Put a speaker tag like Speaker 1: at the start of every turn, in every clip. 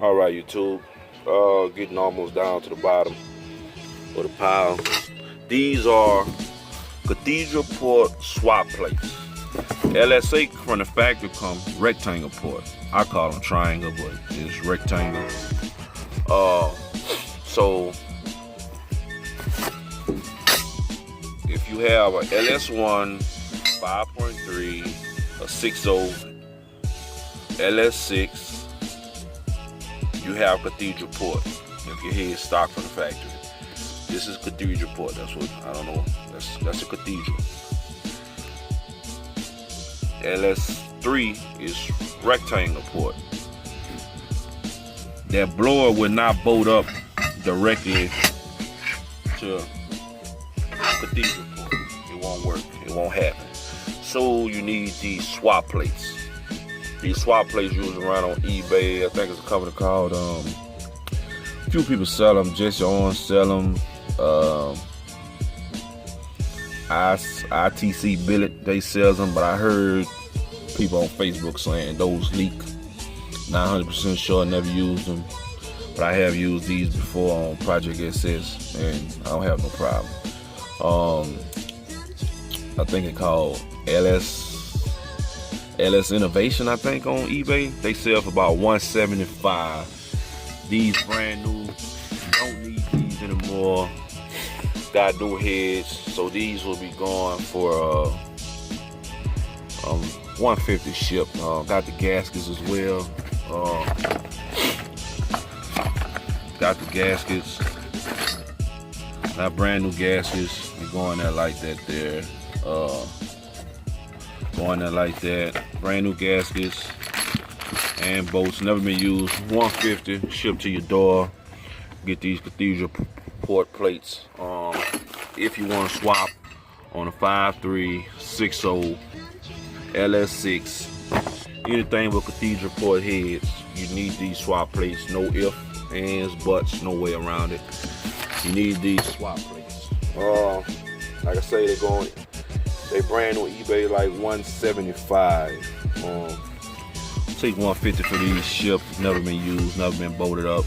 Speaker 1: All right, YouTube. Getting almost down to the bottom of the pile. These are cathedral port swap plates. LSA from the factory come rectangle port. I call them triangle, but it's rectangle. So if you have a LS1 5.3, a 6.0, LS6, you have cathedral port. If your head stock from the factory, this is cathedral port. That's what I don't know. That's a cathedral. LS3 is rectangle port. That blower will not bolt up directly to cathedral port. It won't work. It won't happen. So you need these swap plates. These swap plates used around on eBay. I think it's a company called, a few people sell them. Jesse Owens sell them. ITC Billet, they sell them, but I heard people on Facebook saying those leak. Not 100% sure, I never used them, but I have used these before on Project SS, and I don't have no problem. I think it's called LS Innovation, I think, on eBay. They sell for about $175. These brand new, don't need these anymore. Got new heads, so these will be going for $150 shipped. Got the gaskets as well. Got the gaskets. Got brand new gaskets. They're going there like that there. Going there like that. Brand new gaskets and bolts, never been used. $150 shipped to your door. Get these cathedral port plates. If you want to swap on a 5.3, 6.0, LS6, anything with cathedral port heads, you need these swap plates. No ifs, ands, buts, no way around it. You need these swap plates. Like I say, they brand new eBay like $175. Take $150 for these shipped. Never been used, never been bolted up.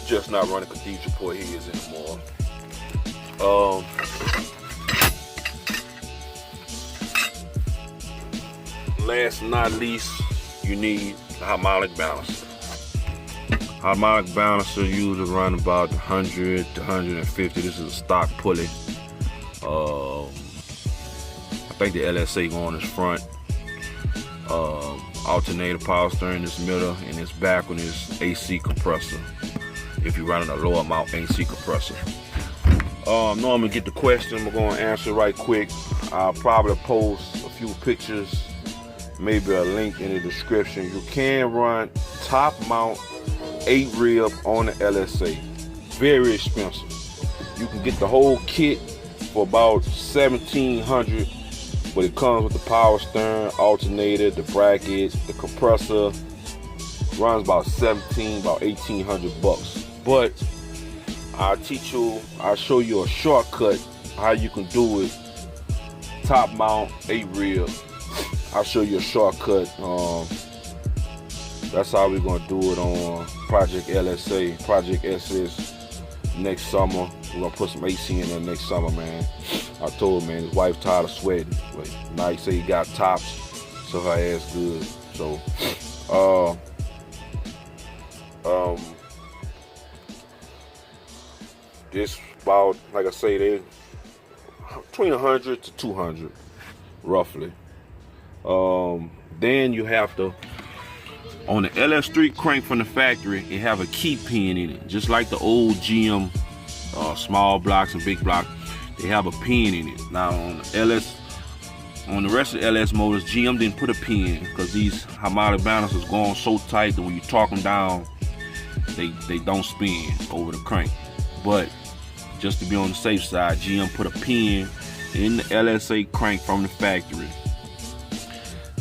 Speaker 1: Just not running cathedral port heads anymore. Last but not least, you need a harmonic balancer. Harmonic balancer usually around about 100 to 150. This is a stock pulley. I think the LSA on its front. Alternator power steering in this middle, and its back one is AC compressor. If you're running a low amount AC compressor. Normally get the question, we're gonna answer right quick. I'll probably post a few pictures, maybe a link in the description. You can run top mount 8 rib on the LSA. Very expensive. You can get the whole kit for about $1,700, but it comes with the power steering, alternator, the brackets, the compressor. Runs about $1,800. But I'll show you a shortcut how you can do it. Top mount 8 rib. I'll show you a shortcut. That's how we're gonna do it on Project LSA, Project SS next summer. We're gonna put some AC in there next summer, man. I told him, man, his wife tired of sweating. But now he say he got tops, so her ass good. So, this about, like I say, they between 100 to 200, roughly. Then you have to, on the LS3 crank from the factory, it have a key pin in it, just like the old GM small blocks and big blocks. They have a pin in it. Now on the rest of the LS motors, GM didn't put a pin because these harmonic balancers go on so tight that when you torque them down, they don't spin over the crank. But just to be on the safe side, GM put a pin in the LSA crank from the factory.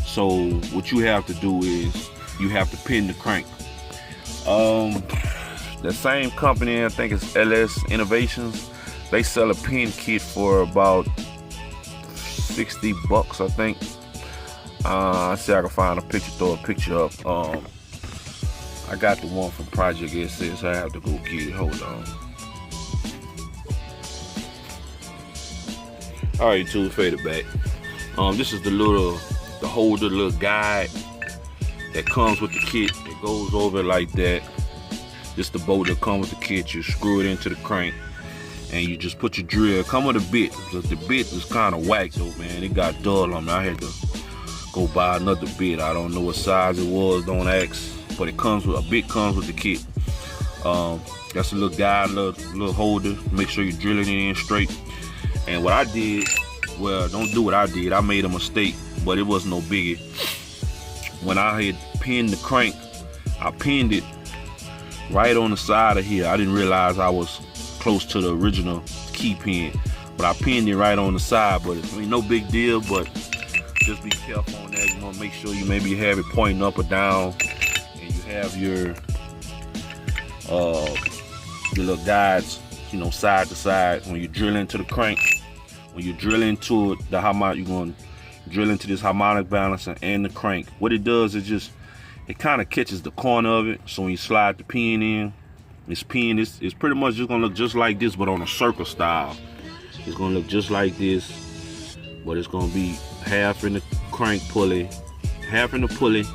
Speaker 1: So what you have to do is you have to pin the crank. The same company, I think it's LS Innovations, they sell a pin kit for about $60, I think. I see I can find a picture, throw a picture up. I got the one from Project LSA, so I have to go get it. Hold on. All right, YouTube, fade it back. This is the holder, little guide that comes with the kit. It goes over like that. This the bolt that comes with the kit. You screw it into the crank, and you just put your drill. Come with a bit. The bit is kind of whack though, man. It got dull on me. I had to go buy another bit. I don't know what size it was. Don't ask. But it comes with a bit. Comes with the kit. That's a little guide, little holder. Make sure you drill it in straight. And what I did, well, don't do what I did. I made a mistake, but it wasn't no biggie. When I had pinned the crank, I pinned it right on the side of here. I didn't realize I was close to the original key pin, but I pinned it right on the side. But I mean, no big deal, but just be careful on that. You want to make sure you maybe have it pointing up or down, and you have your little guides, you know, side to side. When you drill into the crank, when you drill into the harmonic, you're going to drill into this harmonic balancer and the crank. What it does is just, it kind of catches the corner of it. So when you slide the pin in, it's pretty much just gonna look just like this, but on a circle style. It's gonna look just like this, but it's gonna be half in the crank pulley, half in the pulley,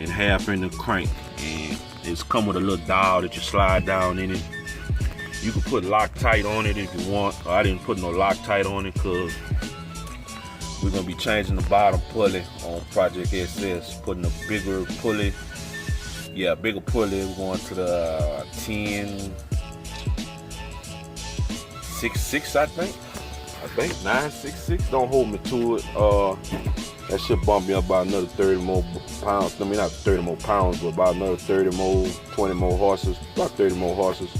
Speaker 1: and half in the crank. And it's come with a little dial that you slide down in it. You can put Loctite on it if you want. I didn't put no Loctite on it because we're gonna be changing the bottom pulley on Project SS, putting a bigger pulley. Yeah, bigger pulley. We're going to the 10.66, I think 9.66. Don't hold me to it. That should bump me up by another 30 more pounds. I mean, not 30 more pounds, but about another 30 more, 20 more horses, about 30 more horses,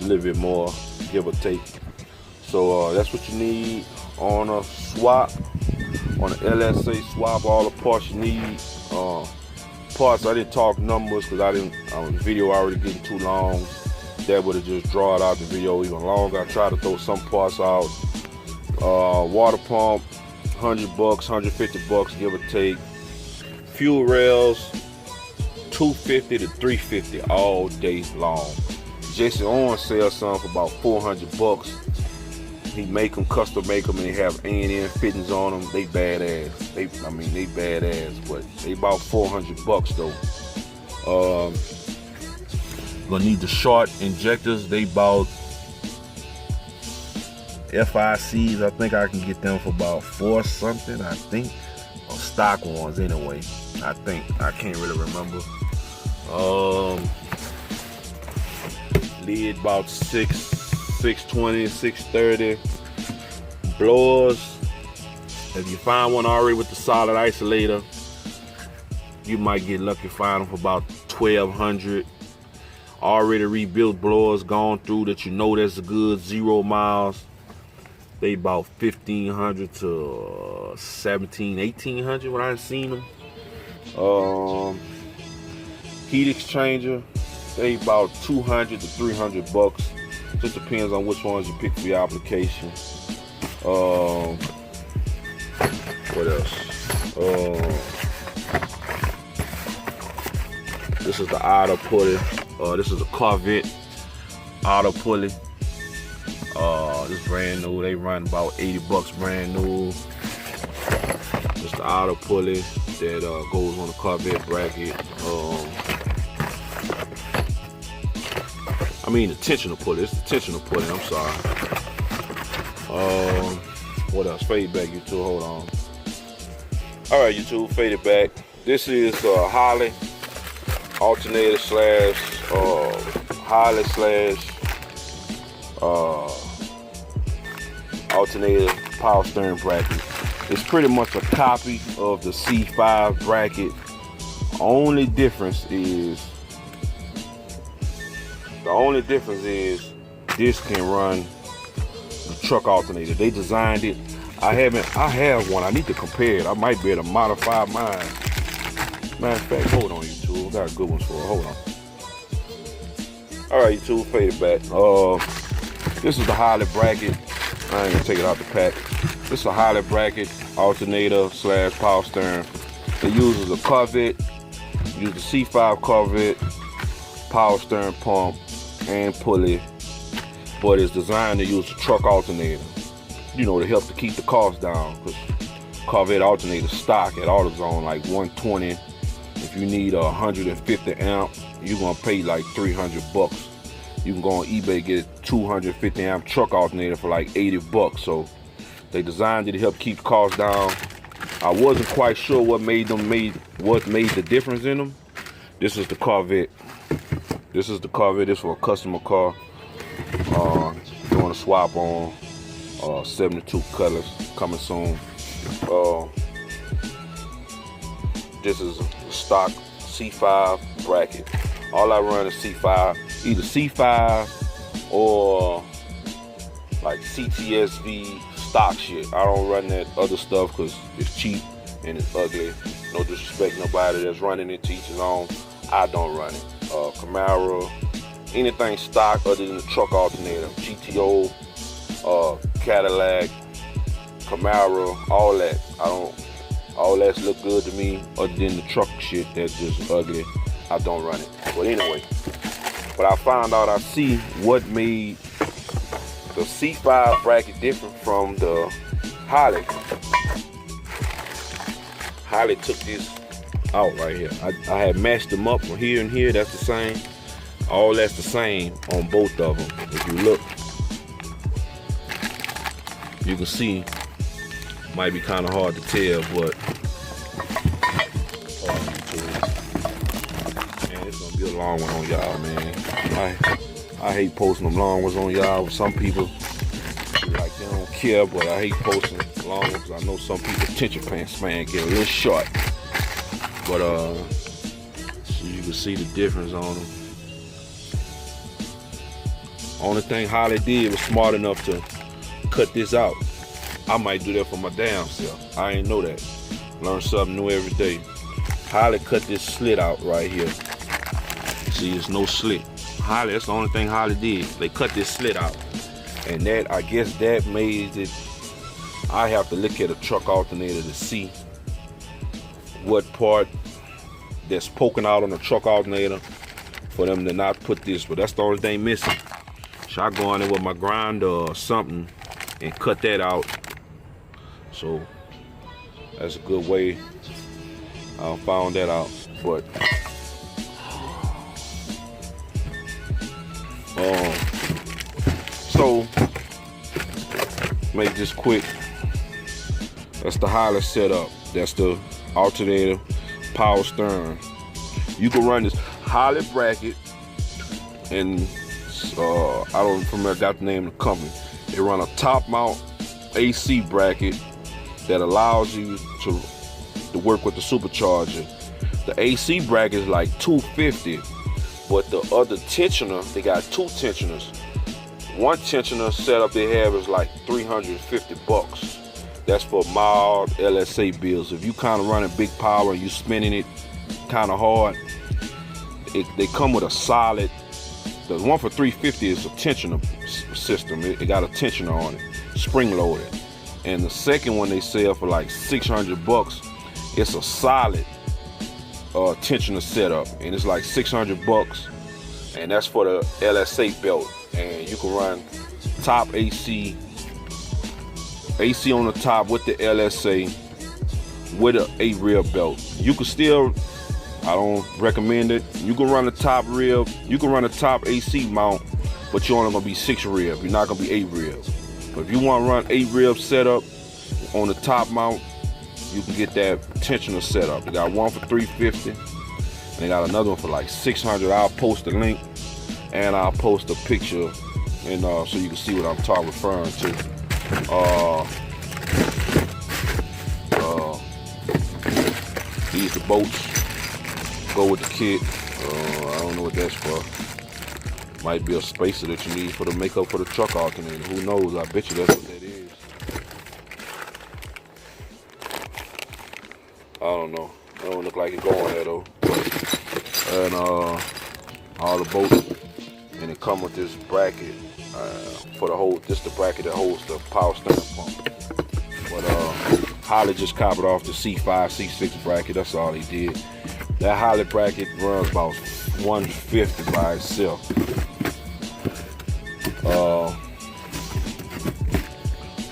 Speaker 1: a little bit more, give or take. So that's what you need on a swap, on the LSA swap. All the parts you need. Parts, I didn't talk numbers because the video already getting too long. That would have just drawn out the video even longer. I tried to throw some parts out. Water pump, $100, $150, give or take. Fuel rails, $250 to $350 all day long. Jason Owens sells some for about $400. He make them, custom make them, and they have A&M fittings on them. They badass. They badass, but they about $400 though. Gonna need the short injectors. They about FICs. I think I can get them for about $4 something. I think, or stock ones anyway. I think, I can't really remember. Lid about $620, $630. Blowers, if you find one already with the solid isolator, you might get lucky, find them for about $1,200. Already rebuilt blowers, gone through, that you know that's a good 0 miles. They about $1,500 to $1,700, $1,800 when I've seen them. Heat exchanger, they about $200 to $300. Just depends on which ones you pick for your application. What else? This is the auto pulley. This is a Corvette auto pulley. This brand new. They run about $80 brand new. This the auto pulley that goes on the Corvette bracket. I mean the tensioner pulley. It's the tensioner pulley. I'm sorry. What else? Fade back, YouTube. Hold on. All right, YouTube. Fade it back. This is Harley alternator slash Harley slash alternator power steering bracket. It's pretty much a copy of the C5 bracket. Only difference is this can run the truck alternator. They designed it. I have one. I need to compare it. I might be able to modify mine. Matter of fact, hold on, YouTube. I got good ones for it. Hold on. All right, YouTube, fade it back. This is the Harley bracket. I ain't gonna take it out the pack. This is a Harley bracket alternator slash power steering. It uses a Corvette, use the C5 Corvette, power steering pump, and pulley, but it's designed to use a truck alternator, you know, to help to keep the cost down, because Corvette alternator stock at AutoZone like 120. If you need a 150 amp, you're gonna pay like 300 bucks. You can go on eBay, get a 250 amp truck alternator for like 80 bucks. So they designed it to help keep the cost down. I wasn't quite sure what made the difference in them. This is the Corvette. This is the Corvette. This is for a customer car. Doing a swap on 72 colors coming soon. This is a stock C5 bracket. All I run is C5, either C5 or like CTSV stock shit. I don't run that other stuff because it's cheap and it's ugly. No disrespect nobody that's running it, to each his own. I don't run it. Camaro, anything stock other than the truck alternator, GTO, Cadillac, Camaro, all that. All that look good to me other than the truck shit that's just ugly. I don't run it. But anyway, but I found out, I see what made the C5 bracket different from the Harley. Harley took this out right here. I had matched them up from here and here. That's the same. All that's the same on both of them. If you look, you can see. Might be kind of hard to tell, but man, it's gonna be a long one on y'all, man. I hate posting them long ones on y'all. Some people like they don't care, but I hate posting long ones because I know some people attention span get a little short. But so you can see the difference on them. Only thing Holly did was smart enough to cut this out. I might do that for my damn self. I ain't know that. Learn something new every day. Holly cut this slit out right here. See, there's no slit. Holly, that's the only thing Holly did. They cut this slit out. And that, I guess that made it, I have to look at a truck alternator to see what part that's poking out on the truck alternator for them to not put this, but that's the only thing missing. So I go on there with my grinder or something and cut that out. So that's a good way. I found that out. But so make this quick. That's the Harley setup. That's the alternator, power steering. You can run this Harley bracket, and I don't remember, got the name of the company. They run a top mount AC bracket that allows you to work with the supercharger. The AC bracket is like $250, but the other tensioner, they got two tensioners. One tensioner setup they have is like 350 bucks. That's for mild LSA bills. If you kind of running big power and you spinning it kind of hard, they come with a solid. The one for 350 is a tensioner system. It got a tensioner on it, spring loaded. And the second one they sell for like 600 bucks. It's a solid tensioner setup, and it's like 600 bucks. And that's for the LSA belt. And you can run top AC on the top with the LSA with a 8-rib belt. You can still, I don't recommend it. You can run the top rib, you can run the top AC mount, but you're only gonna be 6 rib. You're not gonna be 8 rib. But if you want to run 8 rib setup on the top mount, you can get that tensioner setup. They got one for 350, and they got another one for like 600. I'll post the link, and I'll post a picture, and so you can see what I'm referring to. These the bolts go with the kit. I don't know what that's for. Might be a spacer that you need for the makeup for the truck alternator. Who knows? I bet you that's what that is. I don't know. It don't look like it going there though. And all the bolts, and it come with this bracket for the whole. This the bracket that holds the power steering pump. But Holly just copied off the C5, C6 bracket. That's all he did. That Holly bracket runs about 150 by itself.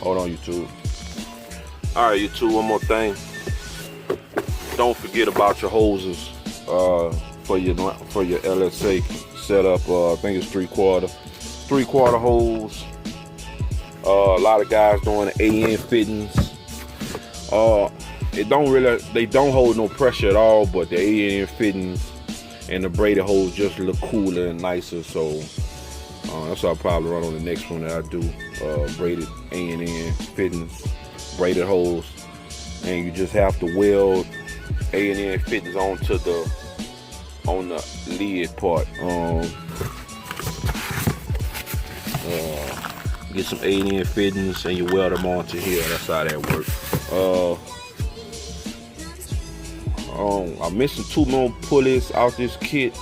Speaker 1: Hold on, YouTube. All right, YouTube, one more thing. Don't forget about your hoses for your LSA setup. I think it's 3/4 hose. A lot of guys doing AN fittings. They don't hold no pressure at all, but the AN fittings and the braided hose just look cooler and nicer. So that's what I'll probably run on the next one that I do. Braided AN fittings, braided hose, and you just have to weld AN fittings on the lid part. Get some AN fittings and you weld them onto here. That's how that works. I'm missing 2 more pulleys out this kit.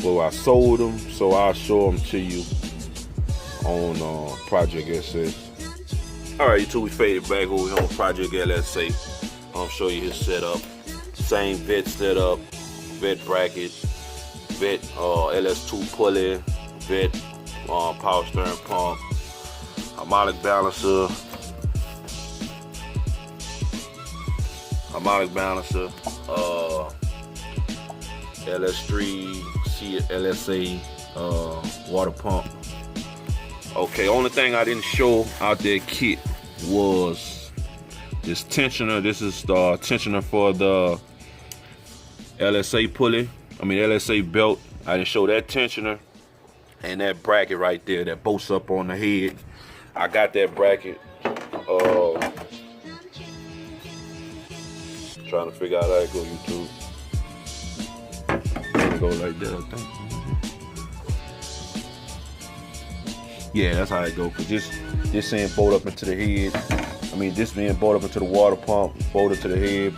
Speaker 1: Well, I sold them, so I'll show them to you on Project LSA. All right, YouTube, we faded back over here on Project LSA. I'll show you his setup. Same vet setup, vet bracket, vet LS2 pulley, vet power steering pump, harmonic balancer, LS3 LSA water pump. Okay, only thing I didn't show out that kit was this tensioner. This is the tensioner for the LSA pulley. LSA belt. I didn't show that tensioner and that bracket right there that bolts up on the head. I got that bracket. Trying to figure out how it go, YouTube. Go like that, I think. Yeah, that's how it go. Cause this saying bolt up into the head. This being bolt up into the water pump, bolted to the head,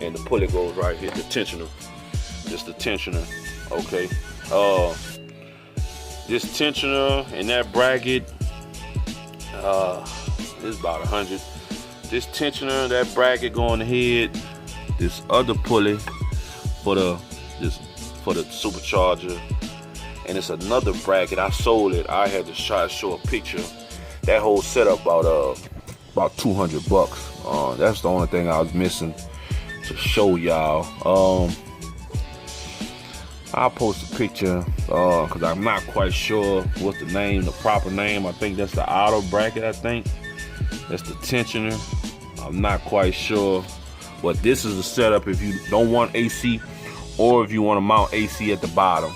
Speaker 1: and the pulley goes right here. The tensioner. Just the tensioner. Okay. This tensioner and that bracket. This is about 100. This tensioner, that bracket go on the head. This other pulley for the supercharger, and it's another bracket. I sold it. I had to try to show a picture. That whole setup about 200 bucks. That's the only thing I was missing to show y'all. I'll post a picture because I'm not quite sure what's the proper name. I think that's the outer bracket. I think that's the tensioner. I'm not quite sure, but this is the setup if you don't want AC, or if you want to mount AC at the bottom.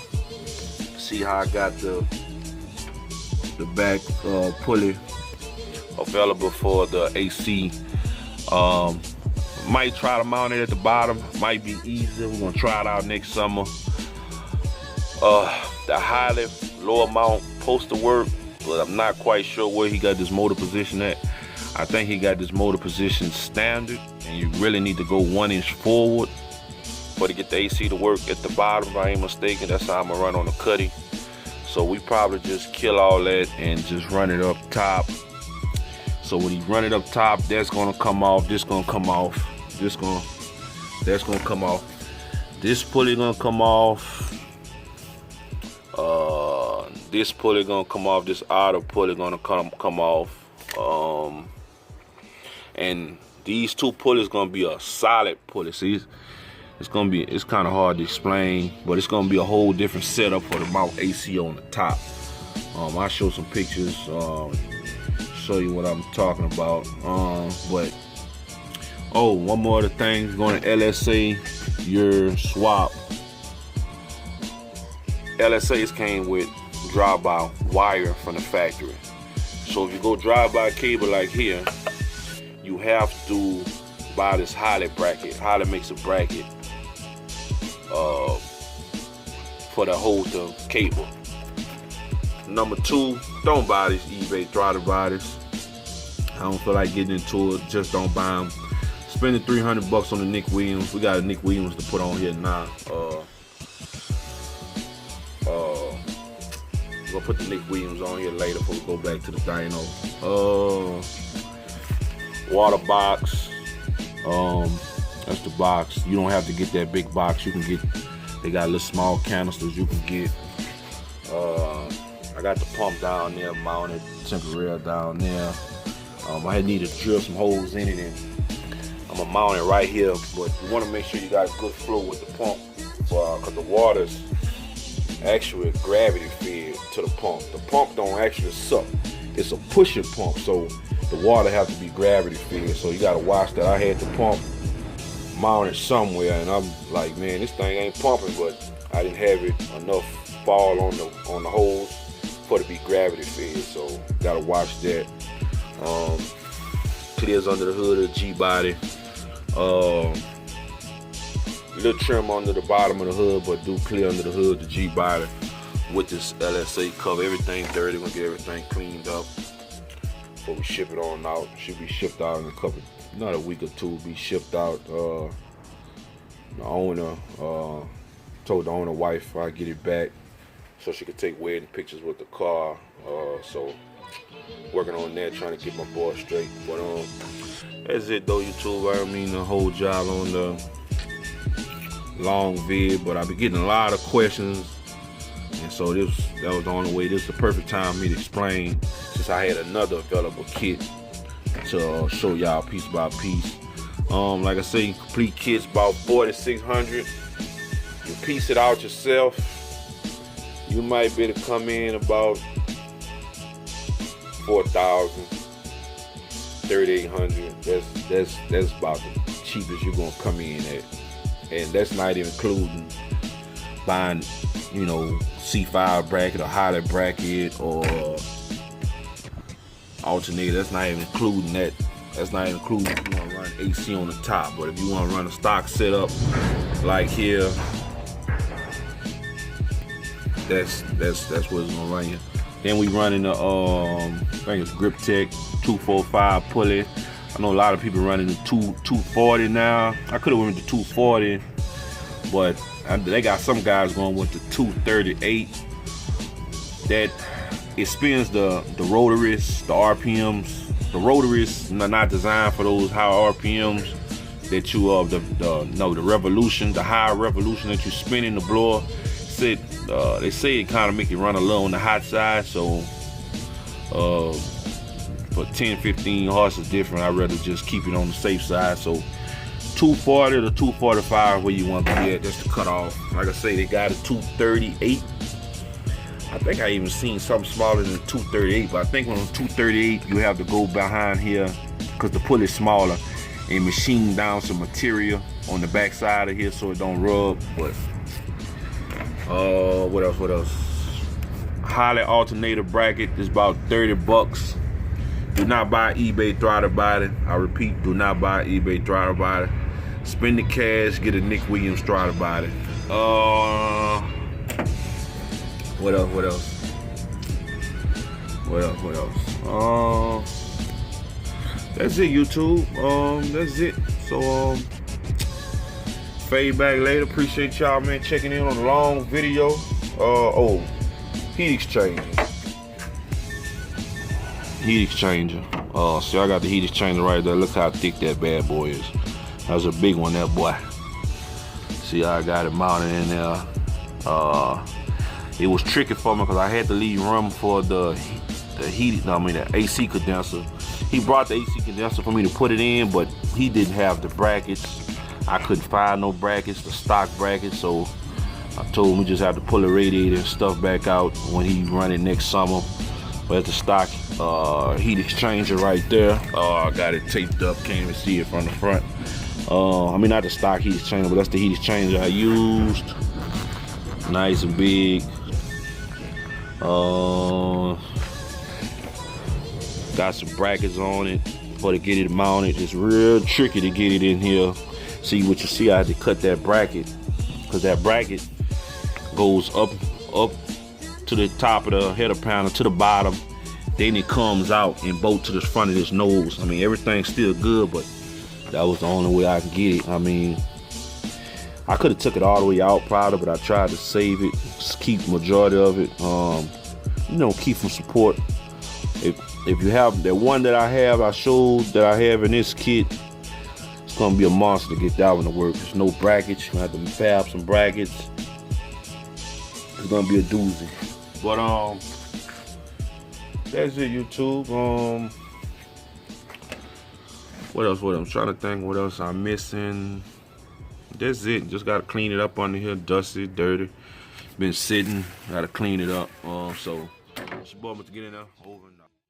Speaker 1: See how I got the back pulley available for the AC. Might try to mount it at the bottom. Might be easier. We're gonna try it out next summer. The highly lower mount supposed to work, but I'm not quite sure where he got this motor position at. I think he got this motor position standard, and you really need to go 1 inch forward for to get the AC to work at the bottom, if I ain't mistaken. That's how I'm gonna run on the cutty. So we probably just kill all that and just run it up top. So when you run it up top, that's gonna come off, this gonna come off, that's gonna come off. This pulley gonna come off. This pulley gonna come off, this outer pulley gonna come off. And these 2 pulleys gonna be a solid pulley. See, it's kind of hard to explain, but it's gonna be a whole different setup for the mount AC on the top. I'll show some pictures, show you what I'm talking about. But one more of the things going to LSA, your swap. LSA's came with drive-by wire from the factory. So if you go drive-by cable like here, you have to buy this Holly bracket. Holly makes a bracket for the hold the cable. Number 2, don't buy these eBay throttle bodies. I don't feel like getting into it. Just don't buy them. Spending 300 bucks on the Nick Williams. We got a Nick Williams to put on here now. We'll put the Nick Williams on here later before we go back to the dyno. water box. That's the box. You don't have to get that big box. You can get, they got little small canisters you can get. I got the pump down there mounted, temporary down there. I need to drill some holes in it, and I'm gonna mount it right here. But you want to make sure you got good flow with the pump, because the water's actually gravity fed to the pump. The pump don't actually suck. It's a pushing pump, so the water have to be gravity fed. So you gotta watch that. I had the pump mounted somewhere, and I'm like, man, this thing ain't pumping, but I didn't have it enough fall on the holes for it to be gravity fed. So gotta watch that. Clears under the hood of the G-body. Little trim under the bottom of the hood, but do clear under the hood of the G-body with this LSA cover. Everything dirty, we're gonna get everything cleaned up before we ship it on out. Should be shipped out in a couple, not a week or two, be shipped out. The owner told the owner wife I'd get it back so she could take wedding pictures with the car. So working on that, trying to get my boy straight. But that's it though, YouTube. I mean the whole job on the long vid, but I've been getting a lot of questions, and so that was the only way. This is the perfect time for me to explain, since I had another available kit to show y'all piece by piece. Like I say, complete kit's about $4,600. You piece it out yourself, you might be able to come in about $4,000, $3,800. That's about the cheapest you're gonna come in at, and that's not even including buying, you know, C5 bracket or Holly bracket or alternator. That's not even including that. That's not even including if you want to run AC on the top. But if you want to run a stock setup like here, that's what it's gonna run you. Then we running the I think it's Grip Tech 245 pulley. I know a lot of people running the 240 now. I could have went with the 240, but they got some guys going with the 238. That it spins the rotaries, the RPMs. The rotaries are not designed for those high RPMs that you the revolution, the high revolution that you spinning the blower. They say it kind of make it run a little on the hot side, so for 10-15 horse is different. I'd rather just keep it on the safe side. So 240 to 245 where you want to be at. That's the cutoff. Like I say, they got a 238. I think I even seen something smaller than 238, but I think on 238 you have to go behind here because the pulley is smaller and machine down some material on the back side of here so it don't rub. But what else? Holly alternator bracket is about $30. Do not buy eBay throttle body. I repeat, do not buy eBay throttle body. Spend the cash, get a Nick Williams throttle body. What else? That's it, YouTube. That's it. So fade back later. Appreciate y'all, man, checking in on the long video. Heat exchanger. See, I got the heat exchanger right there. Look how thick that bad boy is. That was a big one, that boy. See how I got it mounted in there. It was tricky for me because I had to leave room for the AC condenser. He brought the AC condenser for me to put it in, but he didn't have the brackets. I couldn't find no brackets, the stock brackets, so I told him we just have to pull the radiator and stuff back out when he run it next summer. But the stock heat exchanger right there, I got it taped up, can't even see it from the front. I mean, not the stock heat exchanger, but that's the heat exchanger I used. Nice and big. Got some brackets on it to get it mounted. It's real tricky to get it in here. See what you see, I had to cut that bracket because that bracket goes up to the top of the header panel to the bottom, then it comes out and bolt to the front of this nose. I mean, everything's still good, but that was the only way I could get it. I mean, I could have took it all the way out probably, but I tried to save it, just keep the majority of it, you know, keep some support. if you have that one that I showed that I have in this kit, it's gonna be a monster to get that one to work. There's no brackets. You're gonna have to fab some brackets. It's gonna be a doozy. But that's it, YouTube. What else? I'm trying to think what else I'm missing. That's it. Just gotta clean it up under here, dusty, dirty. Been sitting, gotta clean it up. So it's your boy, Mr. Get In There, over and out.